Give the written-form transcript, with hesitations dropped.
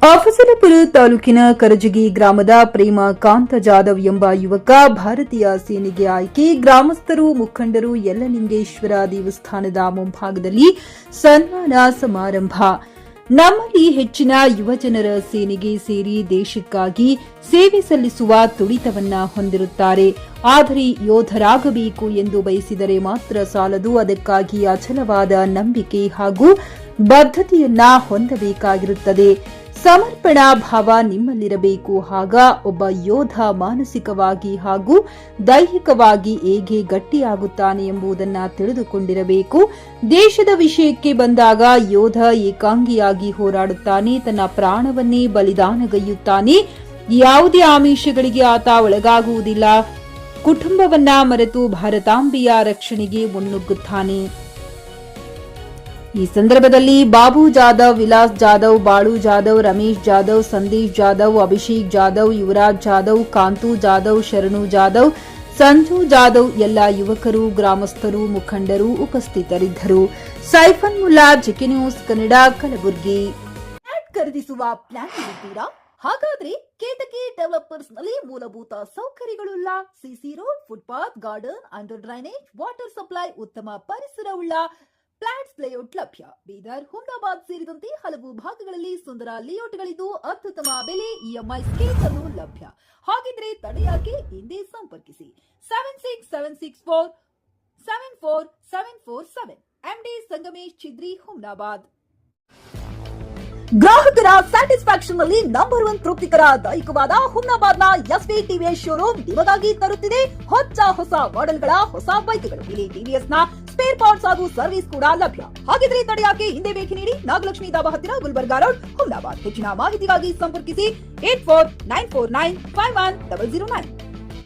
ಅಫಜಲಪುರ ತಾಲೂಕಿನ ಕರಜಗಿ ಗ್ರಾಮದ ಪ್ರೇಮ ಕಾಂತ ಜಾಧವ್ ಎಂಬ ಯುವಕ ಭಾರತೀಯ ಸೇನೆಗೆ ಆಯ್ಕೆ. ಗ್ರಾಮಸ್ಥರು, ಮುಖಂಡರು, ಯಲ್ಲಲಿಂಗೇಶ್ವರ ದೇವಸ್ಥಾನದ ಮುಂಭಾಗದಲ್ಲಿ ಸನ್ಮಾನ ಸಮಾರಂಭ. ನಮ್ಮಲ್ಲಿ ಹೆಚ್ಚಿನ ಯುವಜನರ ಸೇನೆಗೆ ಸೇರಿ ದೇಶಕ್ಕಾಗಿ ಸೇವೆ ಸಲ್ಲಿಸುವ ತುಡಿತವನ್ನ ಹೊಂದಿರುತ್ತಾರೆ. ಆದರೆ ಯೋಧರಾಗಬೇಕು ಎಂದು ಬಯಸಿದರೆ ಮಾತ್ರ ಸಾಲದು. ಅದಕ್ಕಾಗಿ ಅಚಲವಾದ ನಂಬಿಕೆ ಹಾಗೂ ಬದ್ಧತೆಯನ್ನ ಹೊಂದಬೇಕಾಗಿರುತ್ತದೆ. ಸಮರ್ಪಣಾ ಭಾವ ನಿಮ್ಮಲ್ಲಿರಬೇಕು. ಆಗ ಒಬ್ಬ ಯೋಧ ಮಾನಸಿಕವಾಗಿ ಹಾಗೂ ದೈಹಿಕವಾಗಿ ಹೇಗೆ ಗಟ್ಟಿಯಾಗುತ್ತಾನೆ ಎಂಬುದನ್ನು ತಿಳಿದುಕೊಂಡಿರಬೇಕು. ದೇಶದ ವಿಷಯಕ್ಕೆ ಬಂದಾಗ ಯೋಧ ಏಕಾಂಗಿಯಾಗಿ ಹೋರಾಡುತ್ತಾನೆ, ತನ್ನ ಪ್ರಾಣವನ್ನೇ ಬಲಿದಾನಗೈಯುತ್ತಾನೆ. ಯಾವುದೇ ಆಮಿಷಗಳಿಗೆ ಆತ ಒಳಗಾಗುವುದಿಲ್ಲ. ಕುಟುಂಬವನ್ನ ಮರೆತು ಭಾರತಾಂಬೆಯ ರಕ್ಷಣೆಗೆ ಮುನ್ನುಗ್ಗುತ್ತಾನೆ. ಈ ಸಂದರ್ಭದಲ್ಲಿ ಬಾಬು ಜಾಧವ್, ವಿಲಾಸ್ ಜಾಧವ್, ಬಾಳು ಜಾಧವ್, ರಮೇಶ್ ಜಾಧವ್, ಸಂದೇಶ್ ಜಾಧವ್, ಅಭಿಷೇಕ್ ಜಾಧವ್, ಯುವರಾಜ್ ಜಾಧವ್, ಕಾಂತು ಜಾಧವ್, ಶರಣು ಜಾಧವ್, ಸಂಜು ಜಾಧವ್ ಎಲ್ಲ ಯುವಕರು, ಗ್ರಾಮಸ್ಥರು, ಮುಖಂಡರು ಉಪಸ್ಥಿತರಿದ್ದರು. Saifan Mulla, GK news Kannada, Kalaburagi. ಖರೀದಿಸುವ ಪ್ಲಾನ್ ಇದ್ದೀರಾ? ಹಾಗಾದ್ರೆ ಕೇತಕಿ ಡೆವಲಪರ್ಸ್ ನಲ್ಲಿ ಮೂಲಭೂತ ಸೌಕರ್ಯಗಳುಳ್ಳ CC road, footpath, garden, under drainage, water supply, ಉತ್ತಮ ಪರಿಸರವುಳ್ಳ ಫ್ಲಾಟ್ಸ್ ಲೇಔಟ್ ಲಭ್ಯ. ಬೀದರ್, ಹುಮ್ನಾಬಾದ್ ಸೇರಿದಂತೆ ಹಲವು ಭಾಗಗಳಲ್ಲಿ ಸುಂದರ ಲೇಔಟ್ಗಳಿದ್ದು ಅತ್ಯುತ್ತಮ ಬೆಲೆ, ಇಎಂಐ ಸ್ಕೀಮ್ಸ್ ಅನ್ನು ಲಭ್ಯ. ಹಾಗಿದ್ರೆ ತಡೆಯಾಕೆ? ಹಿಂದೆ ಸಂಪರ್ಕಿಸಿ 7676474747 ಎಂಡಿ ಸಂಗಮೇಶ್ ಚಿದ್ರಿ, ಹುಮ್ನಾಬಾದ್. ಗ್ರಾಹಕರ ಸ್ಯಾಟಿಸ್ಫ್ಯಾಕ್ಷನ್ ನಲ್ಲಿ ನಂಬರ್ 1 ತೃಪ್ತಿಕರ ದೈಹಿಕವಾದ ಹುಮ್ನಾಬಾದ್ನ ಎಸ್ವಿ ಟಿವಿಎಸ್ ಶೋರೂಮ್ ನಿಮಗಾಗಿ ತರುತ್ತಿದೆ ಹೊಸ ಮಾಡೆಲ್ಗಳ ಹೊಸ ಬೈಕ್ಗಳು. ಇಲ್ಲಿ ಟಿವಿಎಸ್ ನ ಸ್ಪೇರ್ ಪಾರ್ಟ್ಸ್ ಹಾಗೂ ಸರ್ವಿಸ್ ಕೂಡ ಲಭ್ಯ. ಹಾಗಿದ್ರೆ ತಡೆಯಾಕೆ? ಹಿಂದೆ ಭೇಟಿ ನೀಡಿ. ನಾಗಲಕ್ಷ್ಮಿ ದಾಬಾ ಹತ್ತಿರ, ಗುಲ್ಬರ್ಗಾ ರೋಡ್, ಹುಮ್ನಾಬಾದ್. ಹೆಚ್ಚಿನ ಮಾಹಿತಿಗಾಗಿ ಸಂಪರ್ಕಿಸಿ 8494951009.